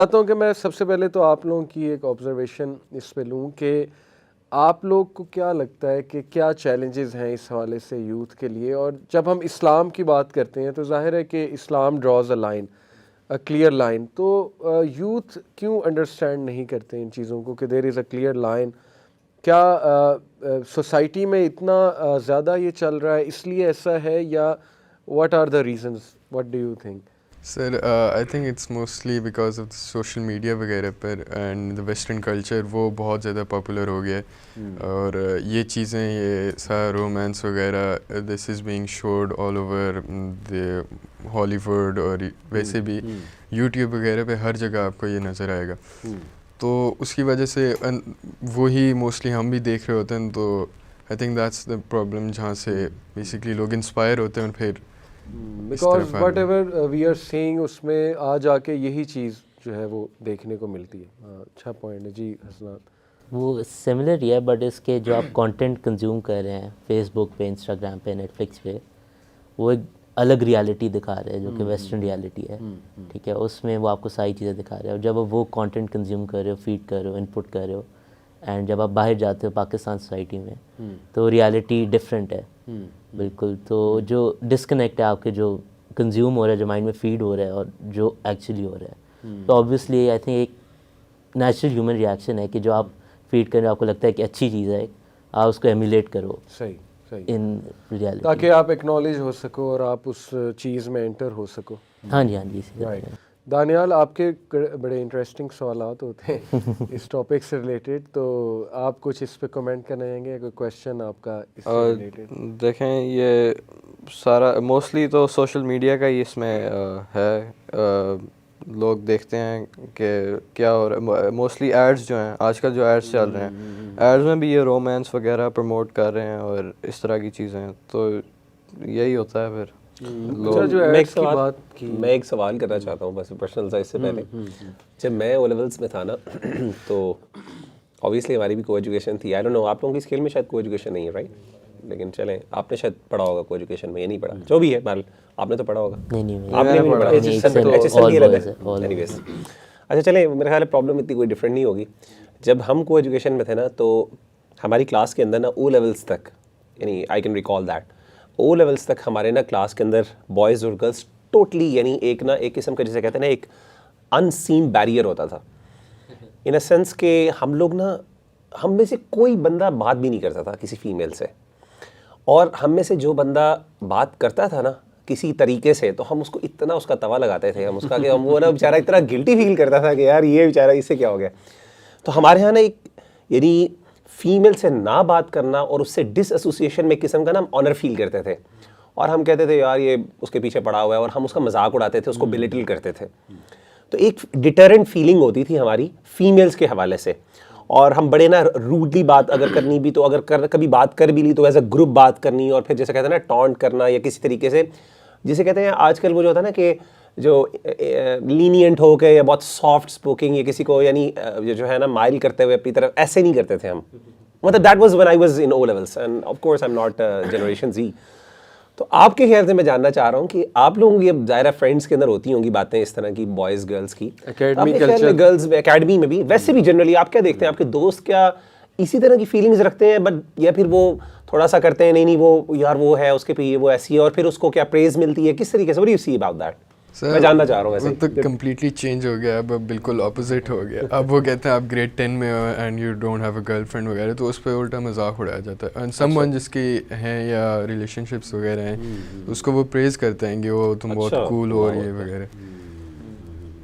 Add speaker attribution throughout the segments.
Speaker 1: چاہتا ہوں کہ میں سب سے پہلے تو آپ لوگوں کی ایک آبزرویشن اس پہ لوں کہ آپ لوگ کو کیا لگتا ہے کہ کیا چیلنجز ہیں اس حوالے سے یوتھ کے لیے. اور جب ہم اسلام کی بات کرتے ہیں تو ظاہر ہے کہ Islam draws a line, a clear line. تو یوتھ کیوں انڈرسٹینڈ نہیں کرتے ان چیزوں کو کہ there is a clear line? کیا سوسائٹی میں اتنا زیادہ یہ چل رہا ہے اس لیے ایسا ہے, یا what are the reasons? What do you think?
Speaker 2: Sir I think it's mostly because of social media وغیرہ پر اینڈ دا ویسٹرن کلچر وہ بہت زیادہ پاپولر ہو گیا ہے. اور یہ چیزیں, یہ سارا رومانس وغیرہ, this is being showed all over the Hollywood, اور ویسے بھی یوٹیوب وغیرہ پہ ہر جگہ آپ کو یہ نظر آئے گا. تو اس کی وجہ سے وہی موسٹلی ہم بھی دیکھ رہے ہوتے ہیں. تو I think that's the problem, جہاں سے بیسکلی لوگ انسپائر ہوتے ہیں اور پھر
Speaker 1: because whatever we are seeing اس میں آ جا کے یہی چیز جو ہے وہ دیکھنے کو ملتی ہے. اچھا پوائنٹ ہے جی حسنات.
Speaker 3: وہ سملر ہی ہے, بٹ اس کے جو آپ کانٹینٹ کنزیوم کر رہے ہیں فیس بک پہ, انسٹاگرام پہ, نیٹ فلکس پہ, وہ ایک الگ ریالٹی دکھا رہے ہیں جو کہ ویسٹرن ریالٹی ہے. ٹھیک ہے, اس میں وہ آپ کو ساری چیزیں دکھا رہے ہیں. اور جب آپ وہ کانٹینٹ کنزیوم کر رہے ہو, فیڈ کر رہے ہو, ان پٹ کر رہے ہو, اینڈ جب آپ باہر جاتے ہو پاکستان سوسائٹی میں تو ریالٹی ڈفرینٹ ہے بالکل. تو جو ڈسکنیکٹ ہے آپ کے جو کنزیوم ہو رہا ہے, جو مائنڈ میں فیڈ ہو رہا ہے, اور جو ایکچولی ہو رہا ہے, تو آبویسلی آئی تھنک ایک نیچرل ہیومن ریئیکشن ہے کہ جو آپ فیڈ کریں آپ کو لگتا ہے کہ اچھی چیز ہے, آپ اس کو ایمولیٹ کرو ان ریالٹی,
Speaker 1: تاکہ آپ ایکنالج ہو سکو اور آپ اس چیز میں انٹر ہو سکو.
Speaker 3: ہاں جی, ہاں جی.
Speaker 1: دانیال, آپ کے بڑے انٹرسٹنگ سوالات ہوتے ہیں اس ٹاپک سے ریلیٹڈ, تو آپ کچھ اس پہ کمنٹ کرنا چاہیں گے؟ کوئی کویشچن آپ کا اس سے ریلیٹڈ؟
Speaker 4: دیکھیں, یہ سارا موسٹلی تو سوشل میڈیا کا ہی اس میں ہے. لوگ دیکھتے ہیں کہ کیا ہو رہا ہے. موسٹلی ایڈز جو ہیں آج کل, جو ایڈز چل رہے ہیں, ایڈز میں بھی یہ رومانس وغیرہ پروموٹ کر رہے ہیں اور اس طرح کی چیزیں. تو یہی ہوتا ہے پھر.
Speaker 5: میں ایک سوال کرنا چاہتا ہوں بس پرسنل سائز سے پہلے. جب میں او لیولس میں تھا نا تو اوبیسلی ہماری بھی کو ایجوکیشن تھی. آئی ڈونٹ نو, آپ لوگوں کی اسکیل میں شاید کو ایجوکیشن نہیں ہے رائٹ, لیکن چلیں آپ نے شاید پڑھا ہوگا کو ایجوکیشن میں, یہ نہیں پڑھا, جو بھی ہے بہرحال آپ نے تو پڑھا ہوگا. آپ نے بھی پڑھا. اینیویز اچھا چلیں, میرے خیال ہے پرابلم اتنی کوئی ڈفرینٹ نہیں ہوگی. جب ہم کو ایجوکیشن میں تھے نا تو ہماری کلاس کے اندر نا او لیولس تک, یعنی I can recall that, O levels تک ہمارے نا کلاس کے اندر بوائز اور گرلس ٹوٹلی, یعنی ایک قسم کا جسے کہتے ہیں نا ایک ان سین بیریئر ہوتا تھا, ان اے سینس کہ ہم لوگ نا, ہم میں سے کوئی بندہ بات بھی نہیں کرتا تھا کسی فیمیل سے, اور ہم میں سے جو بندہ بات کرتا تھا نا کسی طریقے سے تو ہم اس کو اتنا اس کا توا لگاتے تھے ہم اس کا, کہ ہم وہ نا بیچارہ اتنا گلٹی فیل کرتا تھا کہ یار یہ بیچارہ اس سے کیا ہو گیا. تو ہمارے یہاں نا ایک, یعنی فیمیل سے نہ بات کرنا اور اس سے ڈس ایسوسیشن میں قسم کا نا ہم آنر فیل کرتے تھے, اور ہم کہتے تھے یار یہ اس کے پیچھے پڑا ہوا ہے, اور ہم اس کا مذاق اڑاتے تھے, اس کو بلیٹل کرتے تھے. تو ایک ڈیٹرنٹ فیلنگ ہوتی تھی ہماری فیمیلز کے حوالے سے, اور ہم بڑے نا روڈلی بات اگر کرنی بھی تو اگر کبھی بات کر بھی لی تو ایز اے گروپ بات کرنی, اور پھر جیسے کہتے ہیں نا ٹانٹ کرنا, یا کسی طریقے سے جسے کہتے ہیں آج کل وہ جو ہوتا ہے نا کہ جو لینینٹ ہو کے یا بہت سافٹ اسپوکنگ, یا کسی کو یعنی جو ہے نا مائل کرتے ہوئے اپنی طرف, ایسے نہیں کرتے تھے ہم. مطلب that was when I was in O levels, and of course I am not generation Z. تو آپ کے خیال سے میں جاننا چاہ رہا ہوں کہ آپ لوگوں کی اب ظاہر فرینڈس کے اندر ہوتی ہوں گی باتیں اس طرح کی, بوائز گرلس کی, گرلز اکیڈمی میں بھی, ویسے بھی جنرلی آپ کیا دیکھتے ہیں, آپ کے دوست کیا اسی طرح کی فیلنگز رکھتے ہیں, بٹ یا پھر وہ تھوڑا سا کرتے ہیں نہیں وہ یار وہ ہے اس کے پہ وہ ایسی ہے, اور پھر اس کو کیا پریز ملتی ہے, کس طریقے سے, what do you see about that؟ میں جاننا چاہ رہا ہوں.
Speaker 2: وہ تو کمپلیٹلی چینج ہو گیا, اب بالکل اپوزٹ ہو گیا. اب وہ کہتے ہیں آپ گریڈ 10 میں ہو and you don't have a girlfriend وغیرہ, تو اس پہ الٹا مذاق اڑایا جاتا ہے. اینڈ سم ون جس کی ہیں یا ریلیشن شپس وغیرہ ہیں, اس کو وہ پریز کرتے ہیں کہ وہ تم بہت کول ہو, اور یہ وغیرہ.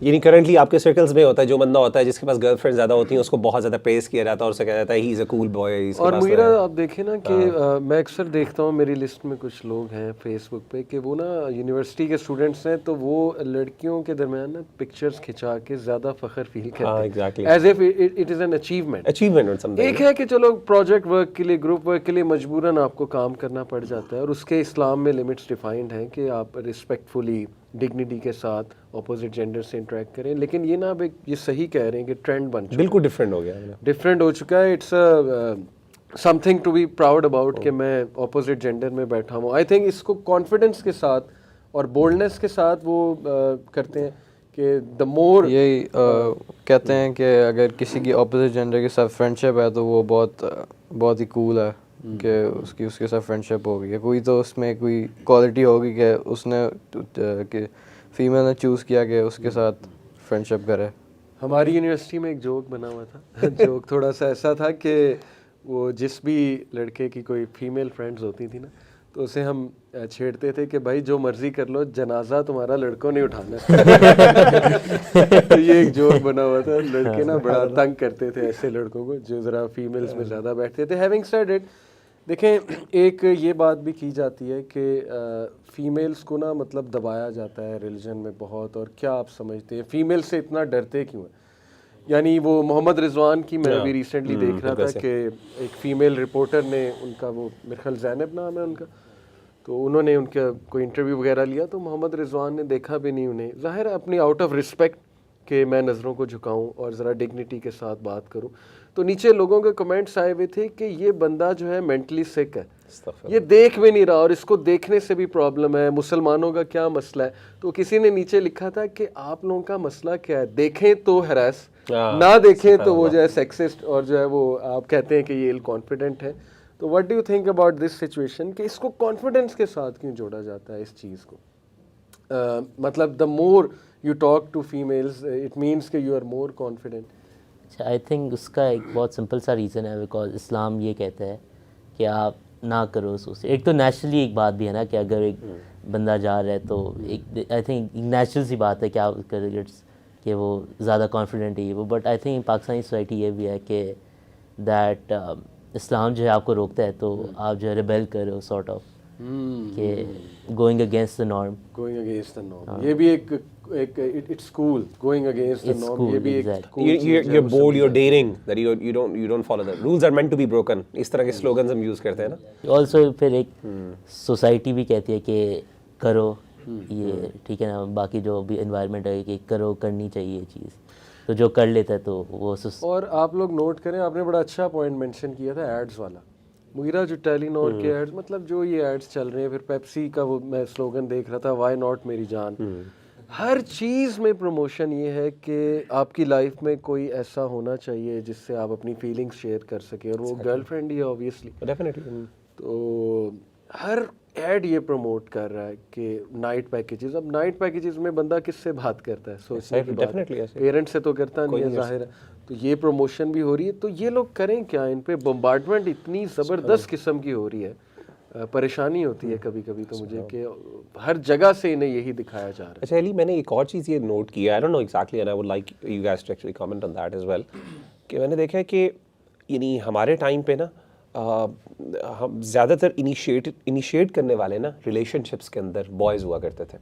Speaker 5: یعنی کرنٹلی آپ کے سرکلز میں ہوتا ہے جو بندہ ہوتا ہے جس کے پاس گرل فرینڈ زیادہ ہوتی ہیں, اس کو بہت زیادہ پریز کیا جاتا ہے, اور اسے کہا جاتا ہے ہی از اے کول بوائے.
Speaker 1: اور میرا آپ دیکھیں نا کہ میں اکثر دیکھتا ہوں, میری لسٹ میں کچھ لوگ ہیں فیس بک پہ کہ وہ نا یونیورسٹی کے اسٹوڈنٹس ہیں, تو وہ لڑکیوں کے درمیان نا پکچرز کھنچا کے زیادہ فخر فیل کرتے ہیں, as if it is an achievement. ایک ہے کہ چلو پروجیکٹ ورک کے لیے, گروپ ورک کے لیے مجبوراً آپ کو کام کرنا پڑ جاتا ہے, اور اس کے اسلام میں لمٹس ڈیفائنڈ ہیں کہ آپ رسپیکٹفلی ڈگنیٹی کے ساتھ اپوزٹ جینڈر سے انٹریکٹ کریں. لیکن یہ نا اب یہ صحیح کہہ رہے ہیں کہ ٹرینڈ بن چکا,
Speaker 5: بالکل ڈفرینٹ ہو گیا,
Speaker 1: ڈفرینٹ ہو چکا ہے. It's something to be proud about کہ میں اپوزٹ جینڈر میں بیٹھا ہوں. آئی تھنک اس کو کانفیڈنس کے ساتھ اور بولڈنس کے ساتھ وہ کرتے ہیں کہ دا مور
Speaker 4: یہی کہتے ہیں کہ اگر کسی کی اپوزٹ جینڈر کے ساتھ فرینڈ شپ ہے تو وہ بہت ہی کول ہے کہ اس کے ساتھ فرینڈ شپ ہوگی, یا کوئی تو اس میں کوئی کوالٹی ہوگی کہ اس نے کہ فیمیل نے چوز کیا کہ اس کے ساتھ فرینڈ شپ کرے.
Speaker 1: ہماری یونیورسٹی میں ایک جوک بنا ہوا تھا. جوک تھوڑا سا ایسا تھا کہ وہ جس بھی لڑکے کی کوئی فیمیل فرینڈز ہوتی تھی نا, تو اسے ہم چھیڑتے تھے کہ بھائی جو مرضی کر لو, جنازہ تمہارا لڑکوں نے اٹھانا ہے. تو یہ ایک جوک بنا ہوا تھا. لڑکے نا بڑا تنگ کرتے تھے ایسے لڑکوں کو جو ذرا فیمیلز میں زیادہ بیٹھتے تھے. ہیونگ سیڈ اٹ, دیکھیں ایک یہ بات بھی کی جاتی ہے کہ فیمیلز کو نا مطلب دبایا جاتا ہے ریلیجن میں بہت. اور کیا آپ سمجھتے ہیں فیمیل سے اتنا ڈرتے کیوں ہیں؟ یعنی وہ محمد رضوان کی میں ابھی ریسنٹلی دیکھ رہا تھا کہ ایک فیمیل رپورٹر نے ان کا, وہ میرے خیال زینب نام ہے ان کا, تو انہوں نے ان کا کوئی انٹرویو وغیرہ لیا, تو محمد رضوان نے دیکھا بھی نہیں انہیں. ظاہر ہے اپنی آؤٹ آف رسپیکٹ کہ میں نظروں کو جھکاؤں اور ذرا ڈگنیٹی کے ساتھ بات کروں. تو نیچے لوگوں کے کمنٹس آئے ہوئے تھے کہ یہ بندہ جو ہے مینٹلی سک ہے, یہ دیکھ بھی نہیں رہا اور اس کو دیکھنے سے بھی پرابلم ہے, مسلمانوں کا کیا مسئلہ ہے. تو کسی نے نیچے لکھا تھا کہ آپ لوگوں کا مسئلہ کیا ہے, دیکھیں تو ہراس, نہ دیکھیں تو وہ جو ہے سیکسسٹ اور جو ہے وہ آپ کہتے ہیں کہ یہ ایل کانفیڈنٹ ہے. تو what do you think about this situation کہ اس کو کانفیڈنس کے ساتھ کیوں جوڑا جاتا ہے اس چیز کو؟ مطلب the more you talk to females it means کہ یو آر مور کانفیڈنٹ.
Speaker 3: اچھا, آئی تھنک اس کا ایک بہت سمپل سا ریزن ہے, بیکاز اسلام یہ کہتا ہے کہ آپ نہ کرو سوسائڈ. ایک تو نیچرلی ایک بات بھی ہے نا کہ اگر ایک بندہ جا رہا ہے تو ایک آئی تھنک نیچرل سی بات ہے کہ آپ کہ وہ زیادہ کانفیڈنٹ ہے وہ. But I think Pakistani society یہ بھی ہے کہ دیٹ اسلام جو ہے آپ کو روکتا ہے تو آپ جو ہے ریبیل کر رہے ہو سارٹ آف, کہ going against the norm.
Speaker 1: Going against the norm, یہ بھی ایک it's cool. Going against the norm یہ بھی ایک
Speaker 5: you're bold, you're daring, that you don't follow the rules are meant to be broken. اس طرح کے slogans ہم یوز کرتے ہیں نا.
Speaker 3: آلسو پھر ایک سوسائٹی بھی کہتی ہے کہ کرو یہ, ٹھیک ہے نا, باقی جو بھی انوائرمنٹ ہے کہ کرو, کرنی چاہیے یہ چیز, تو جو کر لیتا ہے تو وہ.
Speaker 1: اور آپ لوگ نوٹ کریں, آپ نے بڑا اچھا پوائنٹ مینشن کیا تھا ایڈز والا. مغیرہ جو ٹیلی نور کے ایڈز, مطلب جو یہ ایڈز چل رہے ہیں, پھر پیپسی کا وہ میں سلوگن دیکھ رہا تھا, وائی ناٹ میری جان. ہر چیز میں پروموشن یہ ہے کہ آپ کی لائف میں کوئی ایسا ہونا چاہیے جس سے آپ اپنی فیلنگس شیئر کر سکیں, اور وہ گرل فرینڈ ہی ہے اوبیسلی.
Speaker 5: ڈیفینیٹلی.
Speaker 1: تو ہر ایڈ یہ پروموٹ کر رہا ہے کہ نائٹ پیکیجز. اب نائٹ پیکیجز میں بندہ کس سے بات کرتا ہے, سوچنے کی بات, پیرنٹس سے تو کرتا نہیں ہے ظاہر ہے. تو یہ پروموشن بھی ہو رہی ہے. تو یہ لوگ کریں کیا؟ ان پہ بمبارڈمنٹ اتنی زبردست قسم کی ہو رہی ہے, پریشانی ہوتی ہے کبھی کبھی تو مجھے کہ ہر جگہ سے انہیں یہی دکھایا جا رہا ہے.
Speaker 5: اچھا علی, میں نے ایک اور چیز یہ نوٹ کیا, I don't know exactly and I would like you guys to actually comment on that as well, کہ میں نے دیکھا ہے کہ یعنی ہمارے ٹائم پہ نا ہم زیادہ تر انیشیٹ کرنے والے نا ریلیشن شپس کے اندر بوائز ہوا کرتے تھے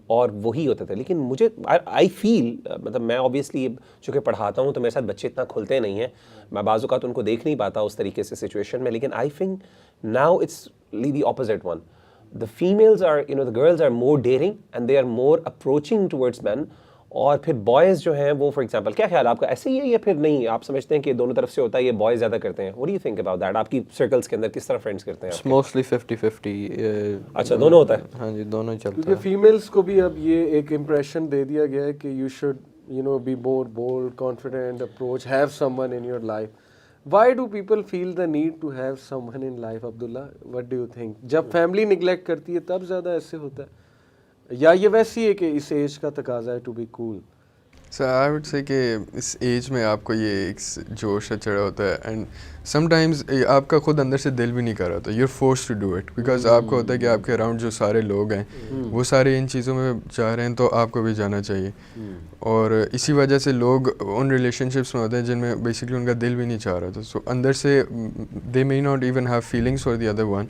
Speaker 5: اور وہی ہوتے تھے. لیکن مجھے آئی فیل, مطلب میں اوبیسلی چونکہ پڑھاتا ہوں تو میرے ساتھ بچے اتنا کھلتے نہیں ہیں, میں بعض اوقات ان کو دیکھ نہیں پاتا اس طریقے سے سچویشن میں, لیکن I think now it's the opposite one. The females are, the girls are more daring and they are more approaching towards men. اور پھر بوائز جو ہیں وہ فار ایگزامپل, کیا خیال آپ کا, ایسے ہی ہے یا پھر نہیں آپ سمجھتے ہیں کہ دونوں طرف سے ہوتا ہے, یہ بوائز زیادہ کرتے ہیں؟ what do you think about that? آپ کی سرکلس کے اندر کس طرح فرینڈس کرتے ہیں؟
Speaker 4: موسٹلی 50-50.
Speaker 5: اچھا, دونوں ہوتا ہے.
Speaker 4: ہاں جی, دونوں ہی چلتا ہے.
Speaker 1: کیونکہ فیمیلس کو بھی اب یہ ایک امپریشن دے دیا گیا ہے کہ you should be more bold, confident approach, have someone in your life. Why do people feel the need to have someone in life, Abdullah? What do you think? جب فیملی نگلیکٹ کرتی ہے تب زیادہ ایسے ہوتا ہے, یا یہ ویسی ہے کہ اس ایج کا تقاضا ہے to be cool?
Speaker 2: Sir I would say کہ اس ایج میں آپ کو یہ ایک جوش چڑھا ہوتا ہے, اینڈ سم ٹائمز آپ کا خود اندر سے دل بھی نہیں کر رہا تھا, you are force to do it, because آپ کو ہوتا ہے کہ آپ کے اراؤنڈ جو سارے لوگ ہیں وہ سارے ان چیزوں میں جا رہے ہیں تو آپ کو بھی جانا چاہیے. اور اسی وجہ سے لوگ ان ریلیشن شپس میں ہوتے ہیں جن میں بیسکلی ان کا دل بھی نہیں چاہ رہا تھا. سو اندر سے they may not even have feelings for the other one,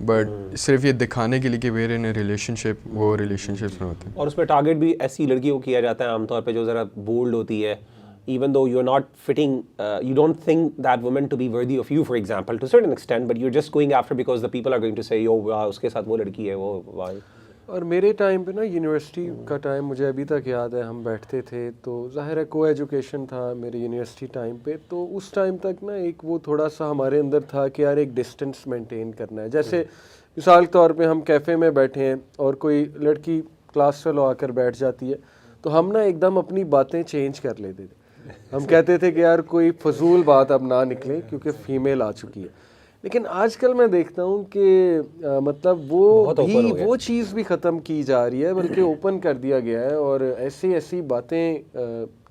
Speaker 2: but صرف یہ دکھانے کے لیے کہ ویئر ان اے ریلیشن شپ, وہ ریلیشن شپس میں ہوتے ہیں.
Speaker 5: اور اس پہ ٹارگیٹ بھی ایسی لڑکیوں کو کیا جاتا ہے عام طور پہ جو ذرا بولڈ ہوتی ہے, even though you're not fitting, you don't think that woman to be worthy of you, for example, to a certain extent, but you're just going after because the people are going to say, yo, اس کے ساتھ وہ لڑکی ہے, وہ why.
Speaker 1: اور میرے time پہ نا یونیورسٹی کا ٹائم مجھے ابھی تک یاد ہے, ہم بیٹھتے تھے تو ظاہر ہے کو ایجوکیشن تھا میرے یونیورسٹی ٹائم پہ, تو اس ٹائم تک نا ایک وہ تھوڑا سا ہمارے اندر تھا کہ یار ایک ڈسٹینس مینٹین کرنا ہے. جیسے مثال کے طور پہ ہم کیفے میں بیٹھے ہیں اور کوئی لڑکی کلاس فیلو آ کر بیٹھ جاتی ہے, تو ہم نا ایک دم اپنی باتیں چینج کر لیتے تھے. ہم کہتے تھے کہ یار کوئی فضول بات اب نہ نکلے کیونکہ فیمیل آ چکی ہے. لیکن آج کل میں دیکھتا ہوں کہ مطلب وہ چیز بھی ختم کی جا رہی ہے, بلکہ اوپن کر دیا گیا ہے, اور ایسی باتیں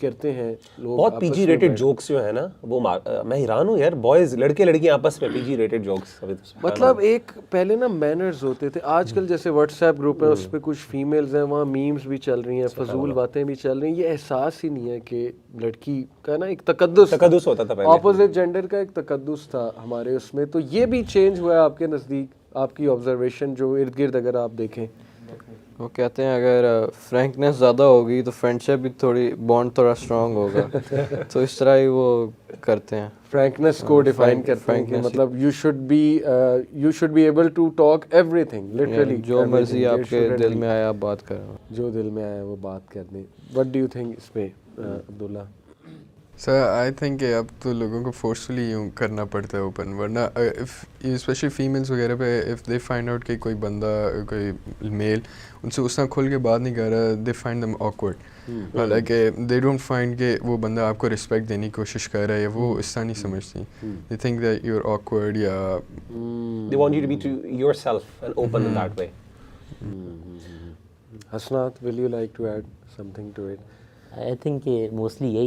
Speaker 1: کرتے ہیں لوگ.
Speaker 5: بہت پی جی ریٹڈ جوکس جو ہے نا, وہ میں حیران ہوں یار, بوائز لڑکے لڑکیاں آپس میں پی جی ریٹڈ جوکس.
Speaker 1: مطلب ایک پہلے نا مینرز ہوتے تھے, آج کل جیسے واٹس ایپ گروپ ہے اس پہ کچھ فیمیلز ہیں, وہاں میمز بھی چل رہی ہیں, فضول باتیں بھی چل رہی ہیں. یہ احساس ہی نہیں ہے کہ لڑکی کا نا ایک
Speaker 5: تقدس ہوتا تھا پہلے,
Speaker 1: اپوزٹ جینڈر کا ایک تقدس تھا ہمارے اس میں. تو یہ بھی چینج ہوا ہے آپ کے نزدیک, آپ کی آبزرویشن جو ارد گرد اگر آپ دیکھیں؟
Speaker 4: وہ کہتے ہیں اگر فرینکنیس زیادہ ہوگی تو فرینڈ شپ بھی تھوڑی بانڈ تھوڑا اسٹرانگ ہوگا. تو اس طرح ہی وہ کرتے ہیں.
Speaker 1: فرینکنیس کو ڈیفائن کرتے ہیں کہ مطلب you should be able to talk everything, literally
Speaker 4: جو مرضی آپ کے دل میں آیا آپ بات کریں,
Speaker 1: جو دل میں آیا وہ بات کر دیں. وٹ ڈو یو تھنک اس پہ عبداللہ؟
Speaker 2: سر آئی تھنک کہ اب تو لوگوں کو فورسفلی یوں کرنا پڑتا ہے اوپن, ورنہ اسپیشلی فیمیلس وغیرہ پہ اف دے فائنڈ آؤٹ کہ کوئی بندہ کوئی میل ان سے اس طرح کھل کے بات نہیں کر رہا, دے فائنڈ دیم آکورڈ. حالانکہ دے ڈونٹ فائنڈ کہ وہ بندہ آپ کو رسپیکٹ دینے کی کوشش کر رہا ہے, یا وہ اس طرح نہیں سمجھتی. They think that you are awkward, یا
Speaker 5: they want you to be to yourself and open in that way.
Speaker 1: Hasanat, will you like to add something to it?
Speaker 3: I think کہ موسٹلی یہی